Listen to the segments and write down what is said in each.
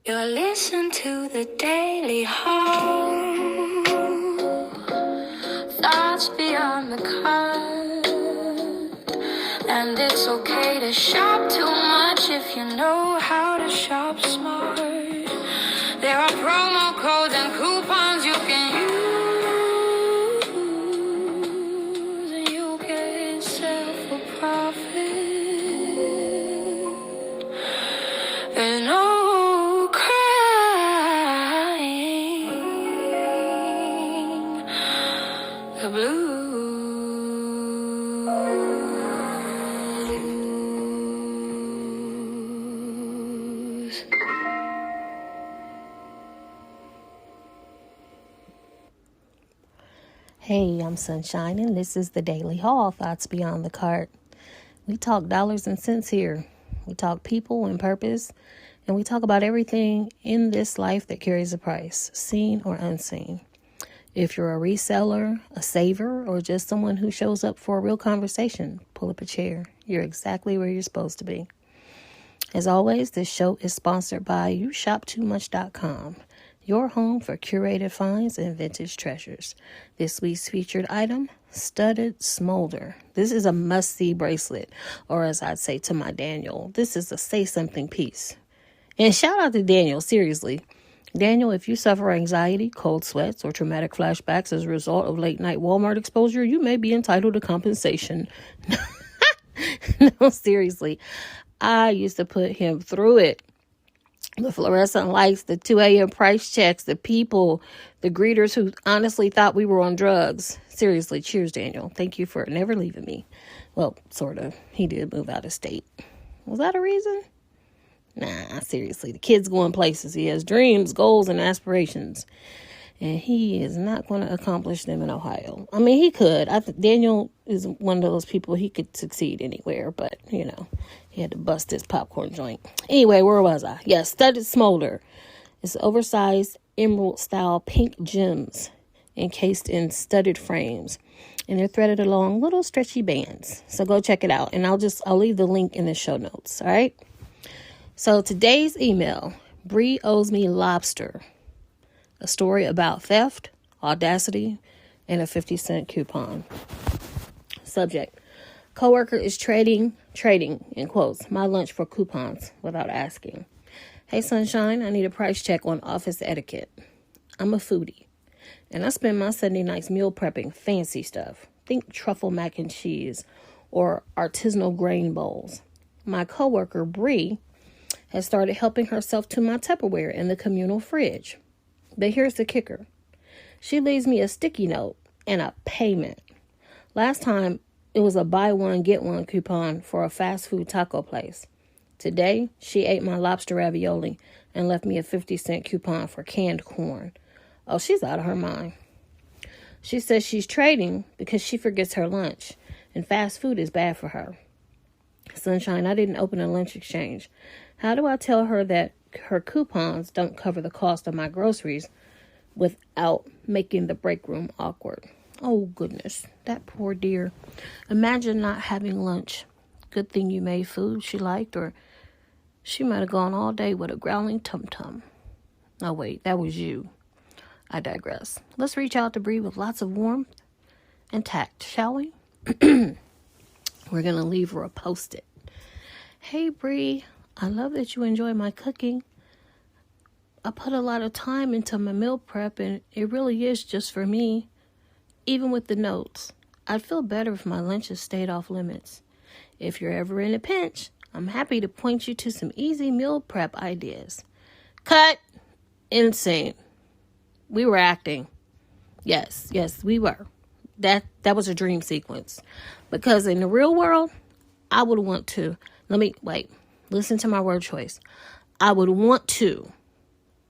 You're listening to the Daily Hall. Thoughts beyond the cut. And it's okay to shop too much if you know how to shop smart. There are promo codes and coupons you can use, and you'll get yourself a profit. And no crying the blues. Hey, I'm Sunshine, and this is the Daily Haul, Thoughts Beyond the Cart. We talk dollars and cents here. We talk people and purpose, and we talk about everything in this life that carries a price, seen or unseen. If you're a reseller, a saver, or just someone who shows up for a real conversation, pull up a chair. You're exactly where you're supposed to be. As always, this show is sponsored by YouShopTooMuch.com. Your home for curated finds and vintage treasures. This week's featured item, studded smolder. This is a must-see bracelet, or as I'd say to my Daniel, this is a say-something piece. And shout out to Daniel, seriously. Daniel, if you suffer anxiety, cold sweats, or traumatic flashbacks as a result of late-night Walmart exposure, you may be entitled to compensation. No, seriously. I used to put him through it. The fluorescent lights, the 2 a.m. price checks, the people, the greeters who honestly thought we were on drugs. Seriously, cheers, Daniel. Thank you for never leaving me. Well, sort of. He did move out of state. Was that a reason? Nah, seriously. The kid's going places. He has dreams, goals, and aspirations. And he is not going to accomplish them in Ohio. I mean, he could. Daniel is one of those people, he could succeed anywhere. But, you know, he had to bust his popcorn joint. Anyway, where was I? Yes, studded smolder. It's oversized emerald-style pink gems encased in studded frames. And they're threaded along little stretchy bands. So go check it out. And I'll leave the link in the show notes. All right? So today's email, Bree owes me Lobster. A story about theft, Audacity, and a 50-cent coupon. Subject: coworker is trading, in quotes, my lunch for coupons without asking. Hey, Sunshine, I need a price check on office etiquette. I'm a foodie, and I spend my Sunday nights meal prepping fancy stuff. Think truffle mac and cheese or artisanal grain bowls. My coworker, Bree, has started helping herself to my Tupperware in the communal fridge. But here's the kicker. She leaves me a sticky note and a payment. Last time, it was a buy one, get one coupon for a fast food taco place. Today, she ate my lobster ravioli and left me a 50-cent coupon for canned corn. Oh, she's out of her mind. She says she's trading because she forgets her lunch, and fast food is bad for her. Sunshine, I didn't open a lunch exchange. How do I tell her that her coupons don't cover the cost of my groceries without making the break room awkward? Oh, goodness. That poor dear. Imagine not having lunch. Good thing you made food she liked, or she might have gone all day with a growling tum-tum. Oh, wait, that was you. I digress. Let's reach out to Bree with lots of warmth and tact, shall we? We're going to leave her a post-it. Hey, Bree. I love that you enjoy my cooking. I put a lot of time into my meal prep, and it really is just for me. Even with the notes, I'd feel better if my lunches stayed off limits. If you're ever in a pinch, I'm happy to point you to some easy meal prep ideas. Cut. Insane. We were acting. Yes, we were. That was a dream sequence. Because in the real world, I would want to, listen to my word choice. I would want to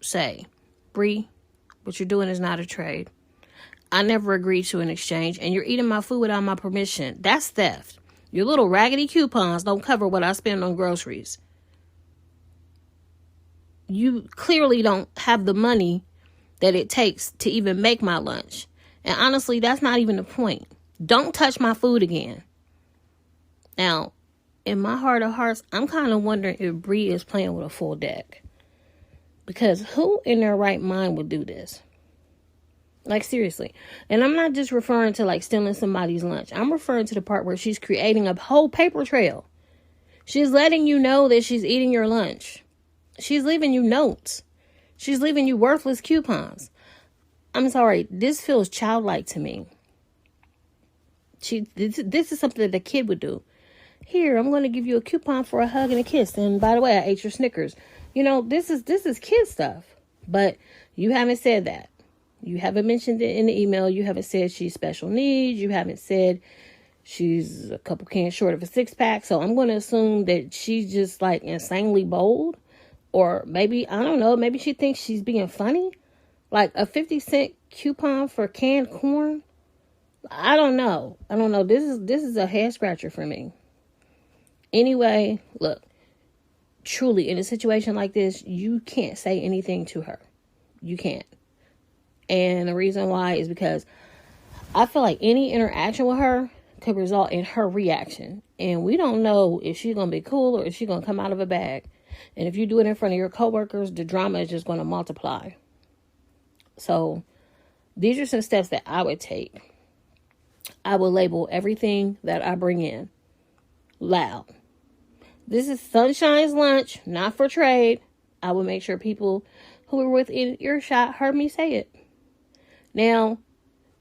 say, Bree, what you're doing is not a trade. I never agreed to an exchange, and you're eating my food without my permission. That's theft. Your little raggedy coupons don't cover what I spend on groceries. You clearly don't have the money that it takes to even make my lunch. And honestly, that's not even the point. Don't touch my food again. Now, in my heart of hearts, I'm kind of wondering if Bree is playing with a full deck. Because who in their right mind would do this? Like, seriously. And I'm not just referring to like stealing somebody's lunch. I'm referring to the part where she's creating a whole paper trail. She's letting you know that she's eating your lunch. She's leaving you notes. She's leaving you worthless coupons. I'm sorry. This feels childlike to me. This is something that a kid would do. Here, I'm going to give you a coupon for a hug and a kiss. And by the way, I ate your Snickers. You know, this is kid stuff. But you haven't said that. You haven't mentioned it in the email. You haven't said she's special needs. You haven't said she's a couple cans short of a 6-pack. So I'm going to assume that she's just like insanely bold. Or maybe, I don't know, maybe she thinks she's being funny. Like a 50-cent coupon for canned corn. I don't know. This is a head scratcher for me. Anyway, look. Truly, in a situation like this, you can't say anything to her. You can't. And the reason why is because I feel like any interaction with her could result in her reaction. And we don't know if she's going to be cool or if she's going to come out of a bag. And if you do it in front of your coworkers, the drama is just going to multiply. So these are some steps that I would take. I will label everything that I bring in loud. This is Sunshine's lunch, not for trade. I will make sure people who are within earshot heard me say it. Now,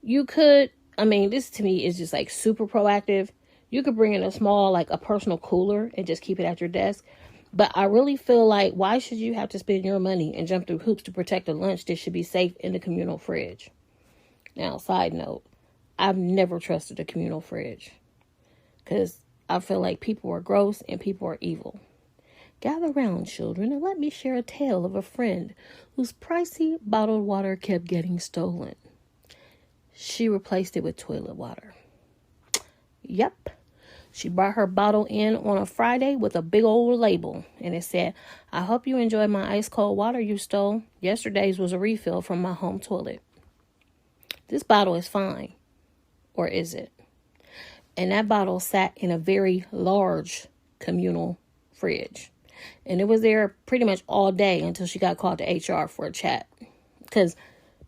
you could, this to me is just like super proactive. You could bring in a small, like a personal cooler and just keep it at your desk. But I really feel like, why should you have to spend your money and jump through hoops to protect a lunch that should be safe in the communal fridge? Now, side note, I've never trusted a communal fridge because I feel like people are gross and people are evil. Gather round, children, and let me share a tale of a friend whose pricey bottled water kept getting stolen. She replaced it with toilet water. Yep. She brought her bottle in on a Friday with a big old label, and it said, "I hope you enjoyed my ice cold water you stole. Yesterday's was a refill from my home toilet." This bottle is fine. Or is it? And that bottle sat in a very large communal fridge. And it was there pretty much all day until she got called to HR for a chat. Because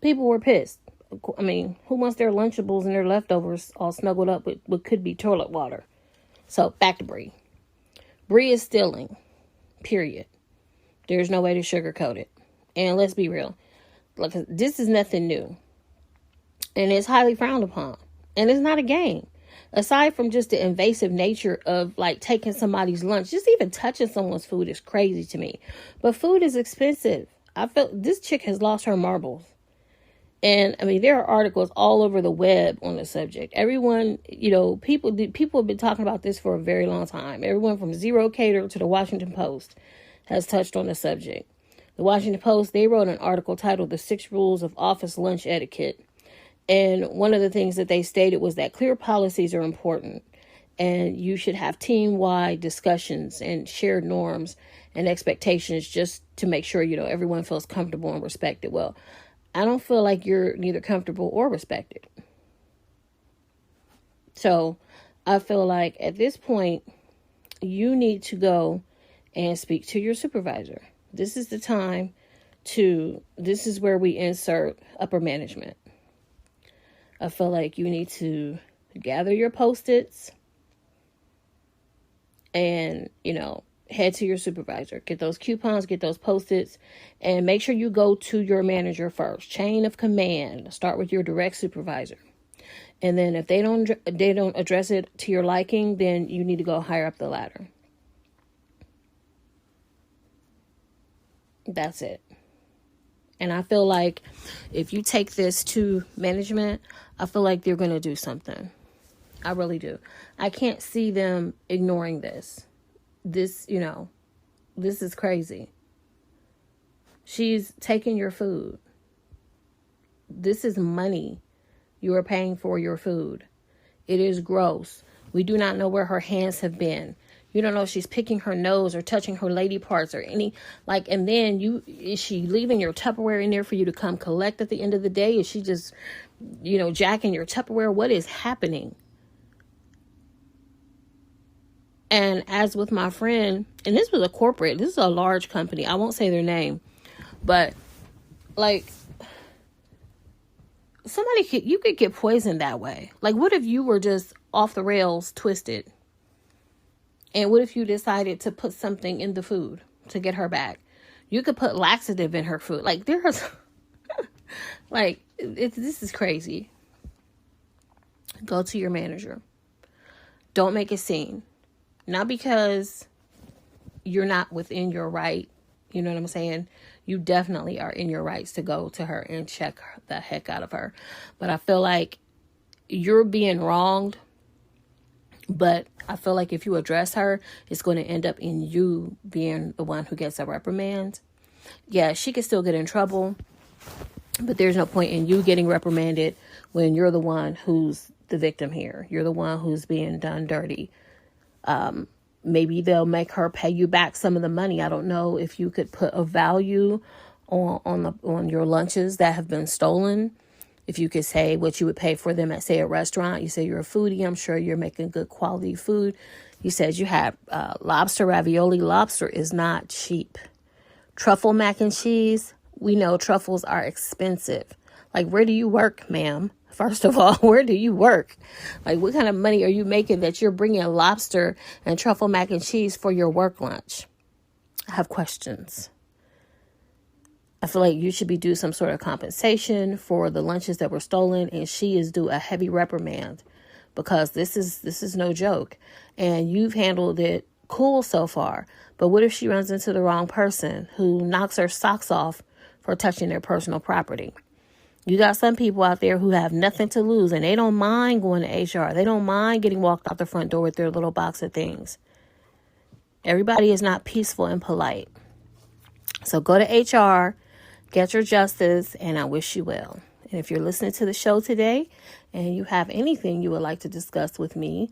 people were pissed. Who wants their Lunchables and their leftovers all snuggled up with what could be toilet water? So, back to Bree. Bree is stealing. Period. There's no way to sugarcoat it. And let's be real. Look, this is nothing new. And it's highly frowned upon. And it's not a game. Aside from just the invasive nature of like taking somebody's lunch, just even touching someone's food is crazy to me. But food is expensive. I feel this chick has lost her marbles. And there are articles all over the web on the subject. Everyone, people have been talking about this for a very long time. Everyone from Zero Cater to the Washington Post has touched on the subject. The Washington Post, they wrote an article titled "The 6 Rules of Office Lunch Etiquette." And one of the things that they stated was that clear policies are important and you should have team-wide discussions and shared norms and expectations just to make sure, everyone feels comfortable and respected. Well, I don't feel like you're neither comfortable or respected. So I feel like at this point, you need to go and speak to your supervisor. This is the time this is where we insert upper management. I feel like you need to gather your Post-its and, head to your supervisor. Get those coupons, get those Post-its, and make sure you go to your manager first. Chain of command. Start with your direct supervisor. And then if they don't address it to your liking, then you need to go higher up the ladder. That's it. And I feel like if you take this to management, I feel like they're going to do something. I really do. I can't see them ignoring this. This is crazy. She's taking your food. This is money you are paying for your food. It is gross. We do not know where her hands have been. You don't know if she's picking her nose or touching her lady parts or and then is she leaving your Tupperware in there for you to come collect at the end of the day? Is she just, jacking your Tupperware? What is happening? And as with my friend, and this is a large company. I won't say their name, But like, you could get poisoned that way. Like, what if you were just off the rails, twisted? And what if you decided to put something in the food to get her back? You could put laxative in her food. Like, there's, like, this is crazy. Go to your manager. Don't make a scene. Not because you're not within your right. You know what I'm saying? You definitely are in your rights to go to her and check the heck out of her. But I feel like you're being wronged. But I feel like if you address her, it's going to end up in you being the one who gets a reprimand. Yeah, she could still get in trouble. But there's no point in you getting reprimanded when you're the one who's the victim here. You're the one who's being done dirty. Maybe they'll make her pay you back some of the money. I don't know if you could put a value on your lunches that have been stolen. If you could say what you would pay for them at, say, a restaurant. You say you're a foodie. I'm sure you're making good quality food. You said you had lobster ravioli. Lobster is not cheap. Truffle mac and cheese. We know truffles are expensive. Like, where do you work, ma'am? First of all, where do you work? Like, what kind of money are you making that you're bringing lobster and truffle mac and cheese for your work lunch? I have questions. I feel like you should be due some sort of compensation for the lunches that were stolen, and she is due a heavy reprimand because this is no joke. And you've handled it cool so far. But what if she runs into the wrong person who knocks her socks off for touching their personal property? You got some people out there who have nothing to lose, and they don't mind going to HR. They don't mind getting walked out the front door with their little box of things. Everybody is not peaceful and polite. So go to HR, get your justice, and I wish you well. And if you're listening to the show today and you have anything you would like to discuss with me,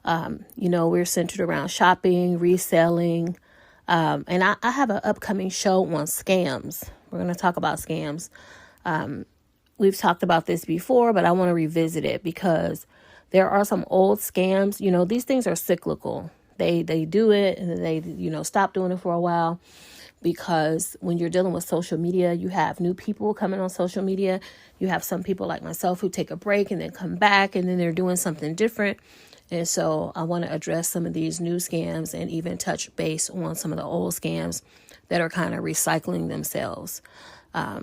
we're centered around shopping, reselling, and I have an upcoming show on scams. We're going to talk about scams. We've talked about this before, but I want to revisit it because there are some old scams. You know, these things are cyclical. They do it and then they, stop doing it for a while, because when you're dealing with social media, you have new people coming on social media. You have some people like myself who take a break and then come back and then they're doing something different. And so I want to address some of these new scams and even touch base on some of the old scams that are kind of recycling themselves.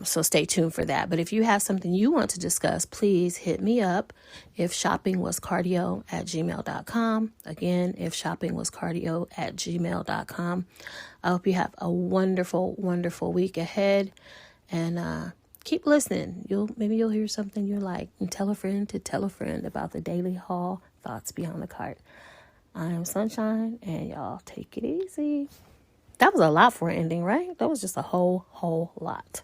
So stay tuned for that. But if you have something you want to discuss, please hit me up. ifshoppingwascardio@gmail.com. Again, ifshoppingwascardio@gmail.com. I hope you have a wonderful, wonderful week ahead. And keep listening. Maybe you'll hear something you like. And tell a friend to tell a friend about the Daily Haul Thoughts Beyond the Cart. I am Sunshine, and y'all take it easy. That was a lot for an ending, right? That was just a whole lot.